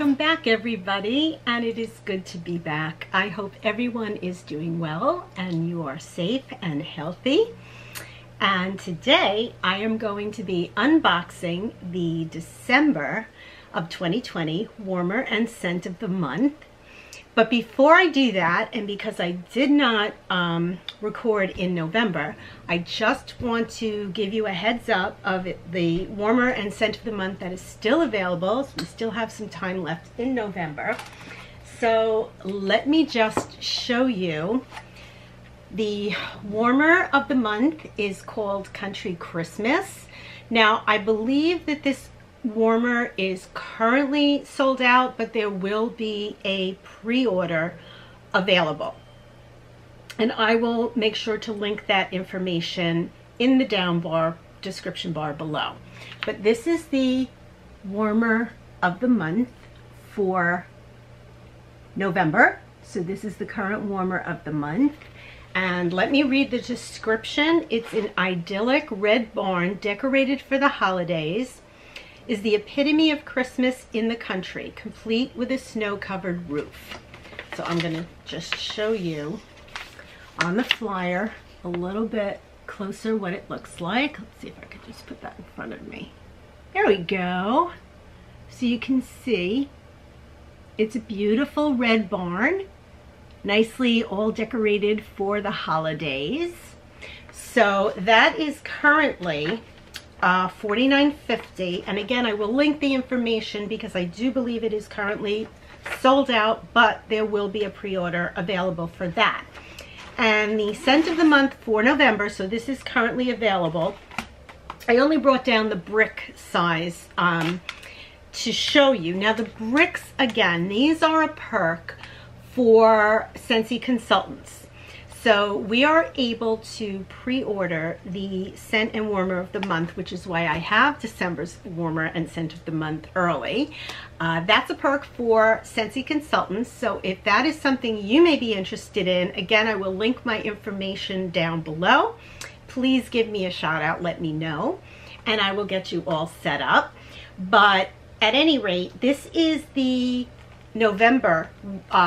Welcome back, everybody, and it is good to be back. I hope everyone is doing well and you are safe and healthy. And today I am going to be unboxing the December of 2020 Warmer and Scent of the Month. But before I do that, and because I did not record in November, I just want to give you a heads up of the Warmer and Scent of the Month that is still available. So we still have some time left in November. So let me just show you. The Warmer of the Month is called Country Christmas. Now, I believe that this warmer is currently sold out, but there will be a pre-order available, and I will make sure to link that information in the description bar below. But this is the Warmer of the Month for November, so this is the current Warmer of the Month. And let me read the description. It's an idyllic red barn decorated for the holidays, is the epitome of Christmas in the country, complete with a snow-covered roof. So I'm going to just show you on the flyer a little bit closer what it looks like. Let's see if I could just put that in front of me. There we go. So you can see it's a beautiful red barn, nicely all decorated for the holidays. So that is currently $49.50, and again I will link the information because I do believe it is currently sold out, but there will be a pre-order available for that. And the Scent of the Month for November, so this is currently available. I only brought down the brick size to show you. Now the bricks, again, these are a perk for Scentsy consultants. So we are able to pre-order the Scent and Warmer of the Month, which is why I have December's Warmer and Scent of the Month early. That's a perk for Scentsy consultants. So if that is something you may be interested in, again, I will link my information down below. Please give me a shout out, let me know, and I will get you all set up. But at any rate, this is the November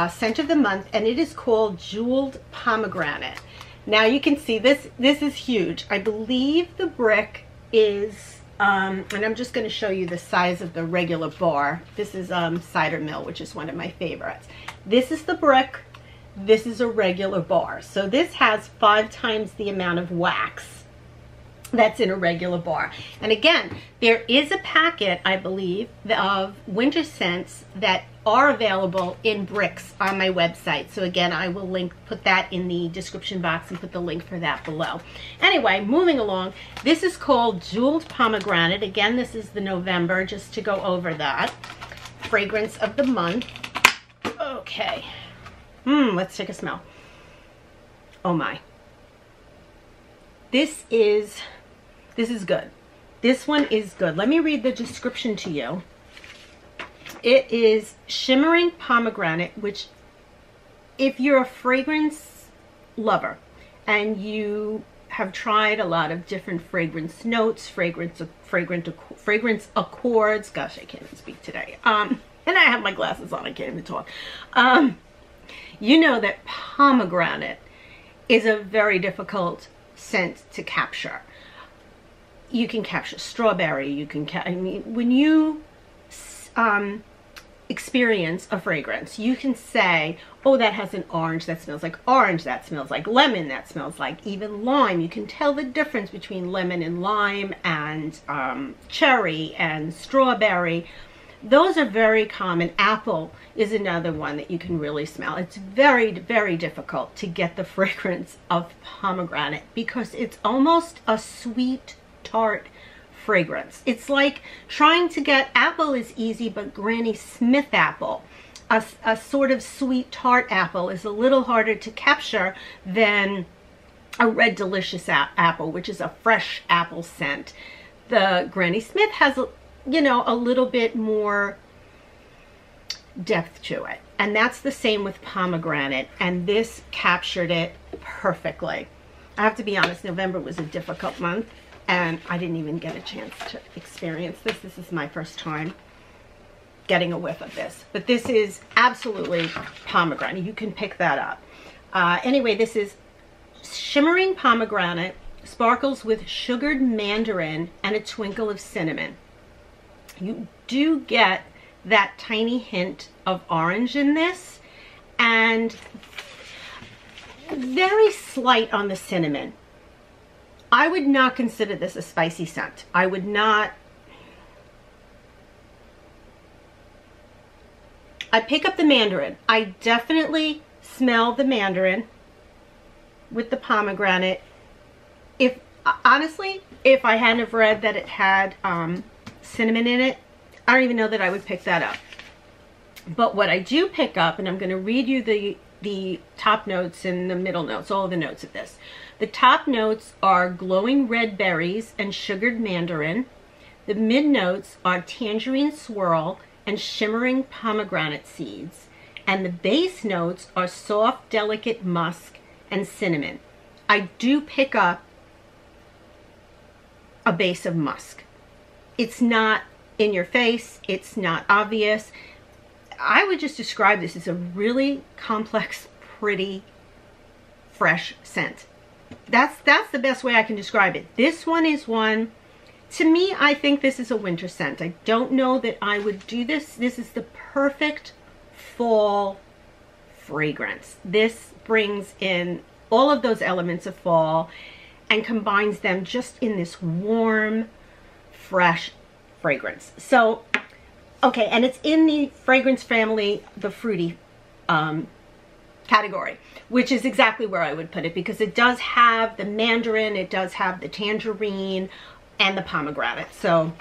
Scent of the Month, and it is called Jeweled Pomegranate. Now you can see this is huge. I believe the brick is and I'm just going to show you the size of the regular bar. This is Cider Mill, which is one of my favorites. This is the brick, this is a regular bar. So this has 5 times the amount of wax that's in a regular bar. And again, there is a packet, I believe, of winter scents that are available in bricks on my website. So again, I will put that in the description box and put the link for that below. Anyway, moving along, this is called Jeweled Pomegranate. Again, this is the November, just to go over that. Fragrance of the month. Okay. Let's take a smell. Oh my. This is good. This one is good. Let me read the description to you. It is shimmering pomegranate, which if you're a fragrance lover and you have tried a lot of different fragrance notes, fragrance accords, gosh, I can't even speak today. And I have my glasses on, I can't even talk. You know that pomegranate is a very difficult scent to capture. You can capture strawberry, you can I mean, when you experience a fragrance, you can say, oh, that has an orange, that smells like orange, that smells like lemon, that smells like even lime. You can tell the difference between lemon and lime and cherry and strawberry. Those are very common. Apple is another one that you can really smell. It's very, very difficult to get the fragrance of pomegranate because it's almost a sweet, tart fragrance. It's like trying to get, apple is easy, but Granny Smith apple, a sort of sweet tart apple, is a little harder to capture than a Red Delicious apple, which is a fresh apple scent. The Granny Smith has a little bit more depth to it, and that's the same with pomegranate, and this captured it perfectly. I have to be honest, November was a difficult month and I didn't even get a chance to experience this. This is my first time. getting a whiff of this, but this is absolutely pomegranate. You can pick that up. Anyway, this is shimmering pomegranate, sparkles with sugared mandarin and a twinkle of cinnamon. You do get that tiny hint of orange in this, and very slight on the cinnamon. I would not consider this a spicy scent. I would not. I pick up the mandarin. I definitely smell the mandarin with the pomegranate. If honestly, if I hadn't have read that it had cinnamon in it, I don't even know that I would pick that up. But what I do pick up, and I'm going to read you the top notes and the middle notes, all of the notes of this. The top notes are glowing red berries and sugared mandarin. The mid notes are tangerine swirl and shimmering pomegranate seeds. And the base notes are soft, delicate musk and cinnamon. I do pick up a base of musk. It's not in your face. It's not obvious. I would just describe this as a really complex, pretty, fresh scent. That's the best way I can describe it. This one is one, to me, I think this is a winter scent. I don't know that I would do this. This is the perfect fall fragrance. This brings in all of those elements of fall and combines them just in this warm, fresh fragrance. So, okay, and it's in the fragrance family, the fruity category, which is exactly where I would put it, because it does have the mandarin, it does have the tangerine, and the pomegranate. So,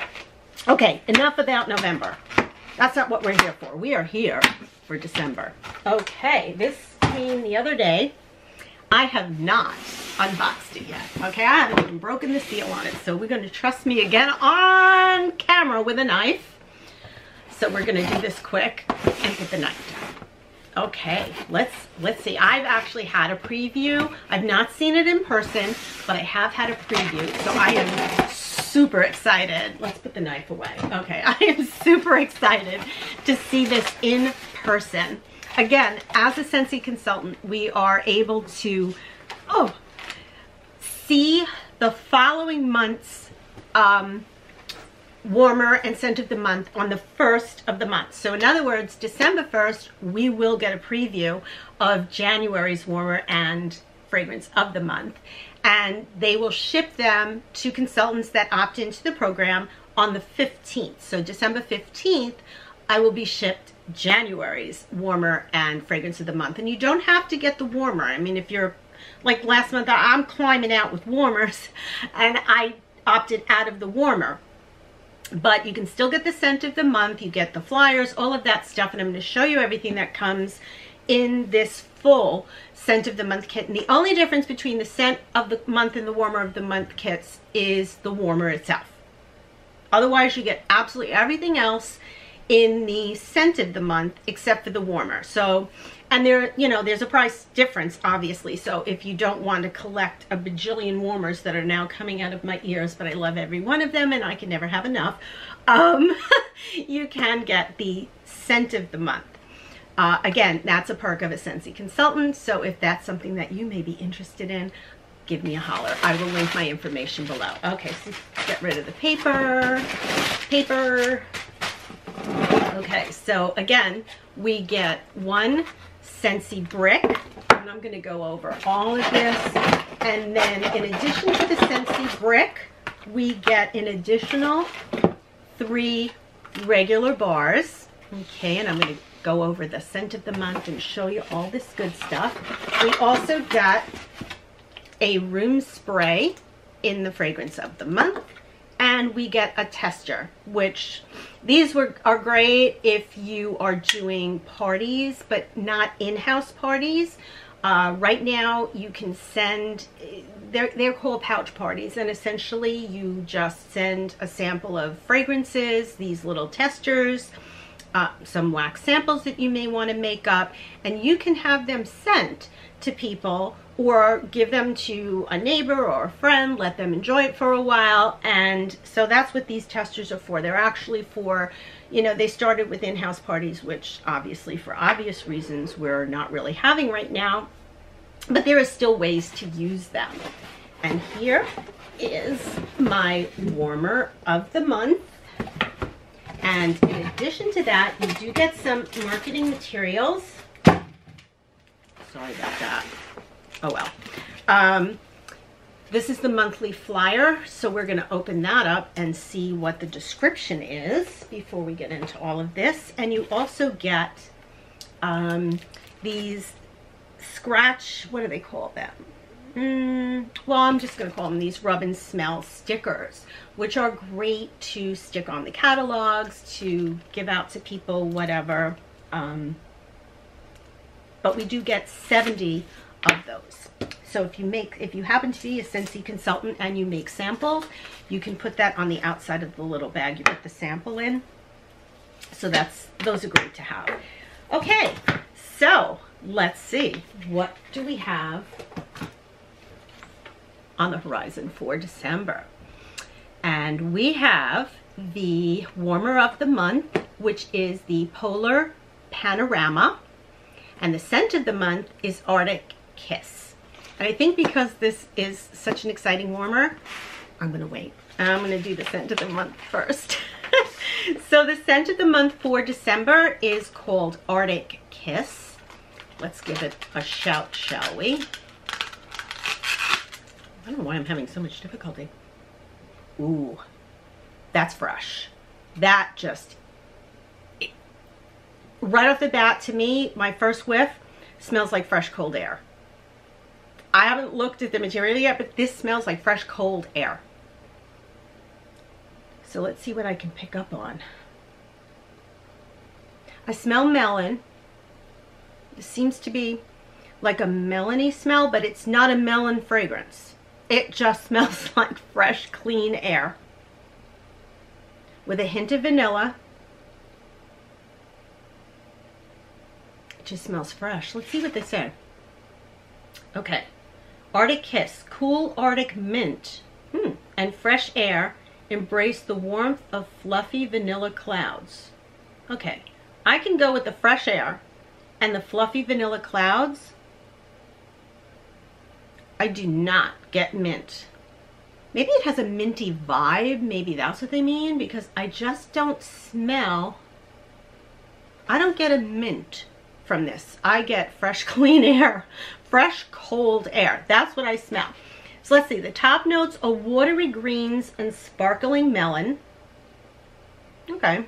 okay, enough about November. That's not what we're here for. We are here for December. Okay, this came the other day. I have not unboxed it yet. Okay, I haven't even broken the seal on it. So we're going to trust me again on camera with a knife. So we're going to do this quick and get the knife down. Okay, let's see. I've actually had a preview. I've not seen it in person, but I have had a preview. So I am super excited. Let's put the knife away. Okay, I am super excited to see this in person. Again, as a Scentsy consultant, we are able to see the following month's warmer and scent of the month on the 1st of the month. So in other words, December 1st, we will get a preview of January's warmer and fragrance of the month. And they will ship them to consultants that opt into the program on the 15th. So December 15th, I will be shipped January's warmer and fragrance of the month. And you don't have to get the warmer. I mean, if you're like last month, I'm climbing out with warmers and I opted out of the warmer. But you can still get the scent of the month. You get the flyers, all of that stuff. And I'm going to show you everything that comes in this full scent of the month kit. And the only difference between the scent of the month and the warmer of the month kits is the warmer itself. Otherwise, you get absolutely everything else in the scent of the month except for the warmer. So, and there, you know, there's a price difference, obviously. So if you don't want to collect a bajillion warmers that are now coming out of my ears, but I love every one of them and I can never have enough, you can get the scent of the month. Again, that's a perk of a Scentsy consultant. So if that's something that you may be interested in, give me a holler. I will link my information below. Okay, so get rid of the paper. Okay, so again, we get one Scentsy brick, and I'm going to go over all of this. And then in addition to the Scentsy brick, we get an additional 3 regular bars. Okay, and I'm going to go over the scent of the month and show you all this good stuff. We also got a room spray in the fragrance of the month, and we get a tester, which these are great if you are doing parties, but not in-house parties. Right now you can send, they're called pouch parties, and essentially you just send a sample of fragrances, these little testers, some wax samples that you may want to make up, and you can have them sent to people or give them to a neighbor or a friend, let them enjoy it for a while. And so that's what these testers are for. They're actually for, You know, they started with in-house parties, which obviously for obvious reasons we're not really having right now, but there are still ways to use them. And here is my warmer of the month. And in addition to that, you do get some marketing materials. Sorry about that. Oh well. This is the monthly flyer, so we're going to open that up and see what the description is before we get into all of this. And you also get these scratch, what do they call them? Well, I'm just going to call them these rub and smell stickers, which are great to stick on the catalogs, to give out to people, whatever. But we do get 70 of those. So if you happen to be a Scentsy consultant and you make samples, you can put that on the outside of the little bag you put the sample in. So those are great to have. Okay, so let's see, what do we have on the horizon for December? And we have the warmer of the month, which is the Polar Panorama, and the scent of the month is Arctic Kiss. And I think because this is such an exciting warmer, I'm gonna wait. I'm gonna do the scent of the month first. So the scent of the month for December is called Arctic Kiss. Let's give it a shout, shall we? I don't know why I'm having so much difficulty. Ooh, that's fresh. That just, right off the bat, to me, my first whiff smells like fresh cold air. I haven't looked at the material yet, but this smells like fresh cold air. So let's see what I can pick up on. I smell melon. This seems to be like a melony smell, but it's not a melon fragrance. It just smells like fresh, clean air with a hint of vanilla. It just smells fresh. Let's see what they say. Okay. Arctic Kiss, cool Arctic mint and fresh air embrace the warmth of fluffy vanilla clouds. Okay, I can go with the fresh air and the fluffy vanilla clouds. I do not get mint. Maybe it has a minty vibe. Maybe that's what they mean, because I just don't smell, I don't get a mint from this. I get fresh, clean air, fresh, cold air. That's what I smell. So let's see. The top notes are watery greens and sparkling melon. Okay.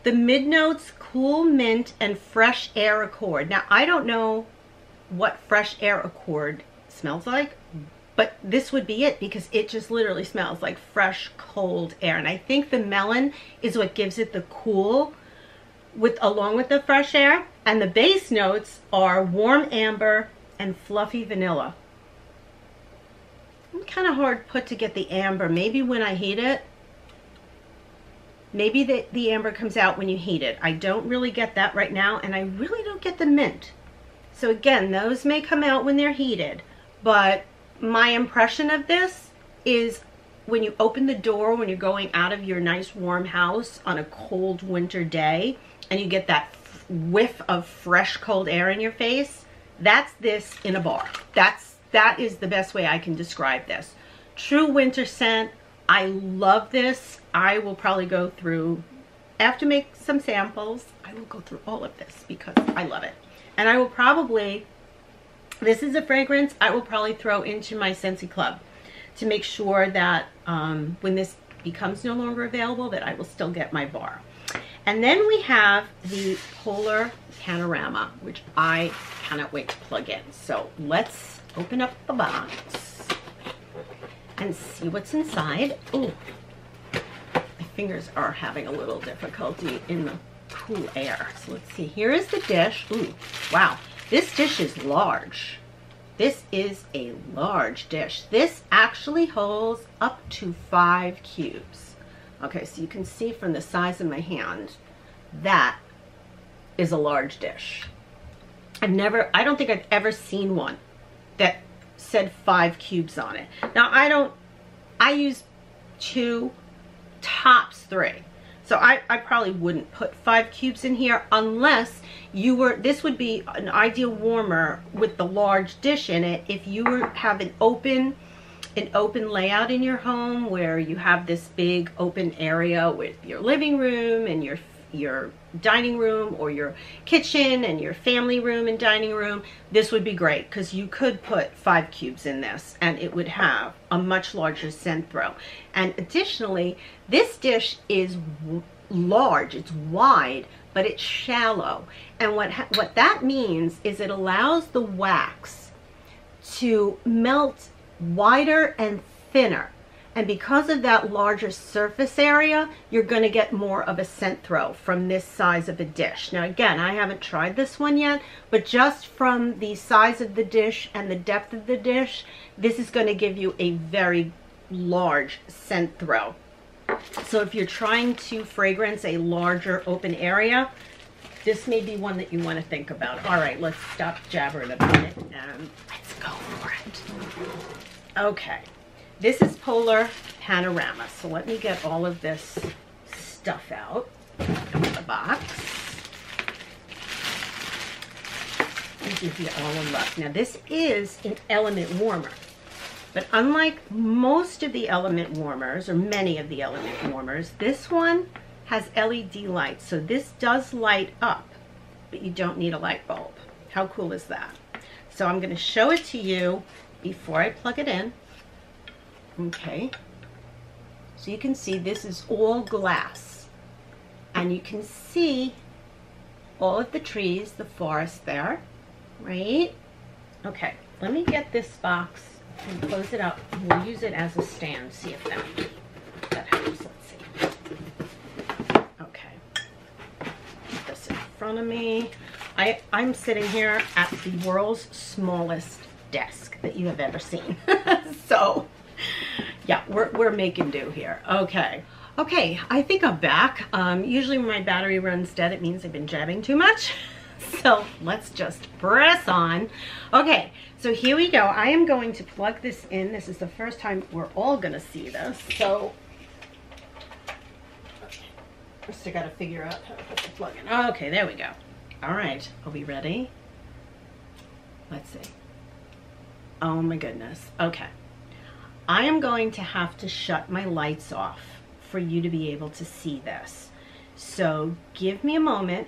The mid notes, cool mint and fresh air accord. Now, I don't know what fresh air accord smells like, but this would be it, because it just literally smells like fresh, cold air. And I think the melon is what gives it the cool along with the fresh air. And the base notes are warm amber and fluffy vanilla. I'm kind of hard put to get the amber. Maybe when I heat it. Maybe the amber comes out when you heat it. I don't really get that right now, and I really don't get the mint. So again, those may come out when they're heated, but my impression of this is when you open the door, when you're going out of your nice warm house on a cold winter day, and you get that whiff of fresh cold air in your face, that's this in a bar. That is the best way I can describe this. True winter scent. I love this. I will probably go through, after make some samples, I will go through all of this because I love it. And I will probably, this is a fragrance I will probably throw into my Scentsy Club to make sure that when this becomes no longer available, that I will still get my bar. And then we have the Polar Panorama, which I cannot wait to plug in. So let's open up the box and see what's inside. Oh, my fingers are having a little difficulty in the cool air. So let's see. Here is the dish. Ooh, wow. This dish is large. This is a large dish. This actually holds up to 5 cubes. Okay, so you can see from the size of my hand, that is a large dish. I don't think I've ever seen one that said 5 cubes on it. Now I use 2, tops 3. So I probably wouldn't put 5 cubes in here unless you were, this would be an ideal warmer with the large dish in it if you have an open layout in your home where you have this big open area with your living room and your dining room, or your kitchen and your family room and dining room. This would be great because you could put 5 cubes in this and it would have a much larger scent throw. And additionally, this dish is large, it's wide, but it's shallow. And what that means is it allows the wax to melt wider and thinner. And because of that larger surface area, you're going to get more of a scent throw from this size of a dish. Now again, I haven't tried this one yet, but just from the size of the dish and the depth of the dish, this is going to give you a very large scent throw. So if you're trying to fragrance a larger open area, this may be one that you want to think about. All right, let's stop jabbering about it and let's go for it. Okay. This is Polar Panorama, so let me get all of this stuff out of the box. Let me give you all a look. Now this is an element warmer, but unlike most of the element warmers, or many of the element warmers, this one has LED lights, so this does light up, but you don't need a light bulb. How cool is that? So I'm going to show it to you before I plug it in. Okay, so you can see this is all glass, and you can see all of the trees, the forest there, right? Okay, let me get this box and close it up. We'll use it as a stand, see if that helps. Let's see. Okay, put this in front of me. I'm sitting here at the world's smallest desk that you have ever seen. So yeah, we're making do here. Okay, I think I'm back. Usually when my battery runs dead, it means I've been jabbing too much. So let's just press on. Okay, so here we go. I am going to plug this in. This is the first time we're all gonna see this. So I still gotta figure out how to put the plug in. Okay, there we go. All right, are we ready? Let's see. Oh my goodness. Okay. I am going to have to shut my lights off for you to be able to see this. So give me a moment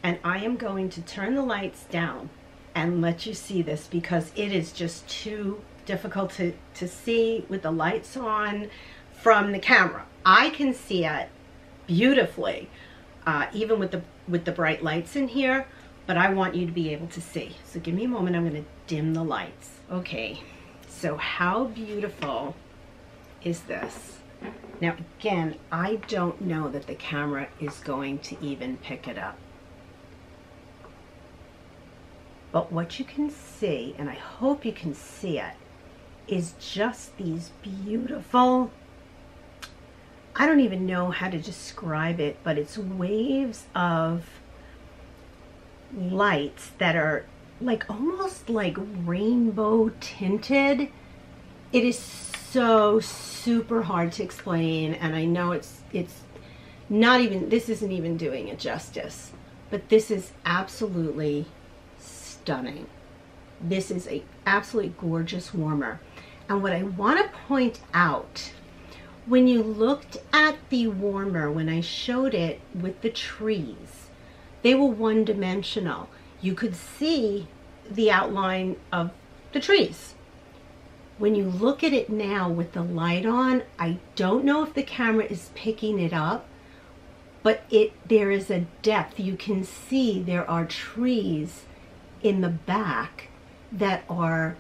and I am going to turn the lights down and let you see this because it is just too difficult to see with the lights on from the camera. I can see it beautifully, even with the bright lights in here, but I want you to be able to see. So give me a moment, I'm going to dim the lights. Okay. So how beautiful is this? Now again, I don't know that the camera is going to even pick it up. But what you can see, and I hope you can see it, is just these beautiful, I don't even know how to describe it, but it's waves of lights that are like almost like rainbow tinted. It is so super hard to explain, and I know it's not even, this isn't even doing it justice, but this is absolutely stunning. This is a absolutely gorgeous warmer. And what I want to point out, when you looked at the warmer, when I showed it with the trees, they were one-dimensional. You could see the outline of the trees. When you look at it now with the light on, I don't know if the camera is picking it up, but there is a depth. You can see there are trees in the back that are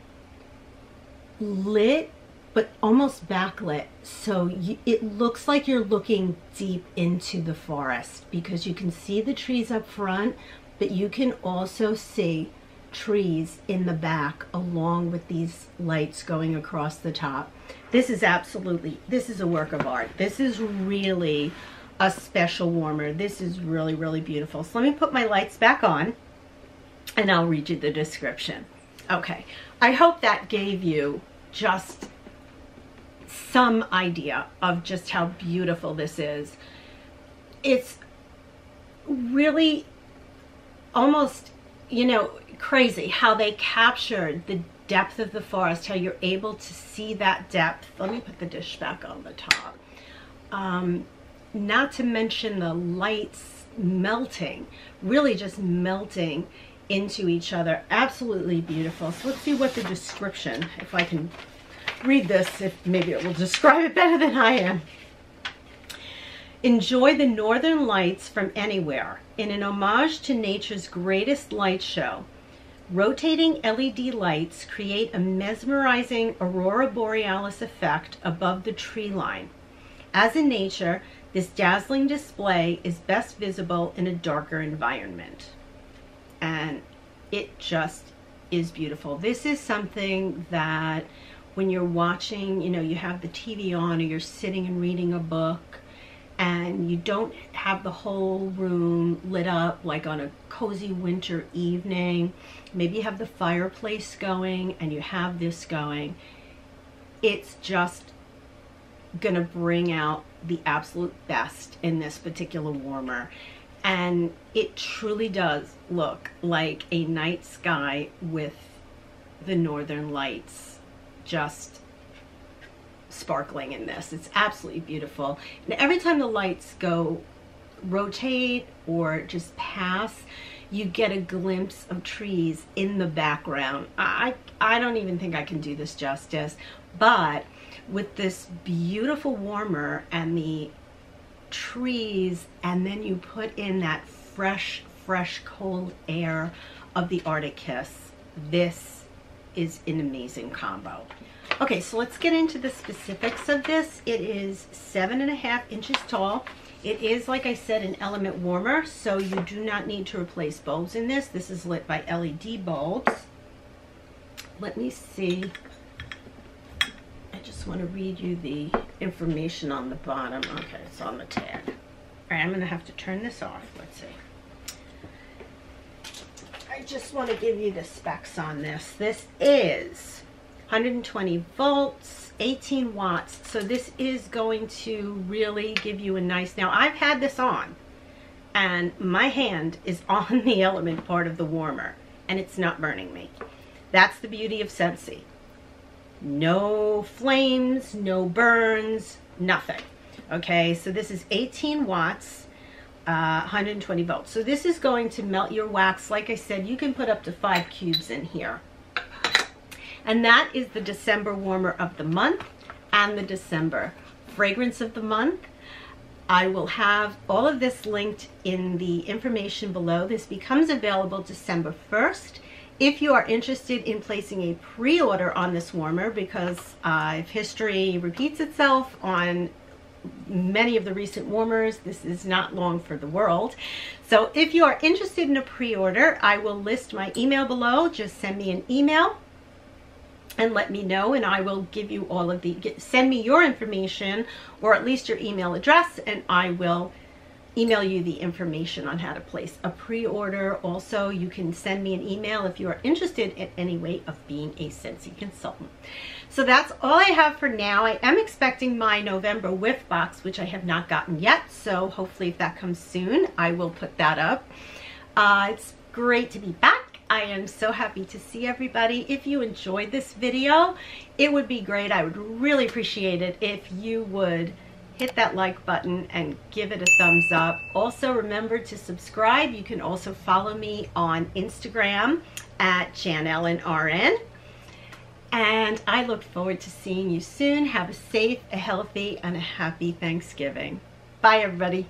lit, but almost backlit. So it looks like you're looking deep into the forest because you can see the trees up front, but you can also see trees in the back along with these lights going across the top. This is a work of art. This is really a special warmer. This is really, really beautiful. So let me put my lights back on and I'll read you the description. Okay, I hope that gave you just some idea of just how beautiful this is. it's really almost, you know, crazy how they captured the depth of the forest, how you're able to see that depth. Let me put the dish back on the top. Not to mention the lights melting, really just melting into each other. Absolutely beautiful. So let's see what the description, if I can read this, if maybe it will describe it better than I am. Enjoy the northern lights from anywhere in an homage to nature's greatest light show. Rotating LED lights create a mesmerizing aurora borealis effect above the tree line. As in nature, this dazzling display is best visible in a darker environment. And it just is beautiful. This is something that when you're watching, you know, you have the TV on or you're sitting and reading a book and you don't have the whole room lit up like on a cozy winter evening. Maybe you have the fireplace going and you have this going. It's just gonna bring out the absolute best in this particular warmer. And it truly does look like a night sky with the northern lights just sparkling in this. It's absolutely beautiful. And every time the lights go rotate or just pass, you get a glimpse of trees in the background. I don't even think I can do this justice, but with this beautiful warmer and the trees, and then you put in that fresh cold air of the Arctic Kiss, this is an amazing combo. Okay, so let's get into the specifics of this. It is 7.5 inches tall. It is, like I said, an element warmer, so you do not need to replace bulbs in this. This is lit by LED bulbs. Let me see. I just want to read you the information on the bottom. Okay, it's on the tag. All right, I'm going to have to turn this off. Let's see. I just want to give you the specs on this. This is 120 volts, 18 watts. So this is going to really give you a nice, now I've had this on and my hand is on the element part of the warmer and it's not burning me. That's the beauty of Scentsy. No flames, no burns, nothing. Okay, so this is 18 watts, 120 volts. So this is going to melt your wax. Like I said, you can put up to 5 cubes in here. And that is the December warmer of the month and the December fragrance of the month. I will have all of this linked in the information below. This becomes available December 1st. If you are interested in placing a pre-order on this warmer, because if history repeats itself on many of the recent warmers, this is not long for the world. So if you are interested in a pre-order, I will list my email below. Just send me an email and let me know, and I will give you all of the, send me your information or at least your email address, and I will email you the information on how to place a pre-order. Also, you can send me an email if you are interested in any way of being a Scentsy consultant. So that's all I have for now. I am expecting my November whiff box, which I have not gotten yet. So hopefully if that comes soon, I will put that up. It's great to be back. I am so happy to see everybody. If you enjoyed this video, it would be great. I would really appreciate it if you would hit that like button and give it a thumbs up. Also, remember to subscribe. You can also follow me on Instagram at JanEllenRN. And I look forward to seeing you soon. Have a safe, a healthy, and a happy Thanksgiving. Bye, everybody.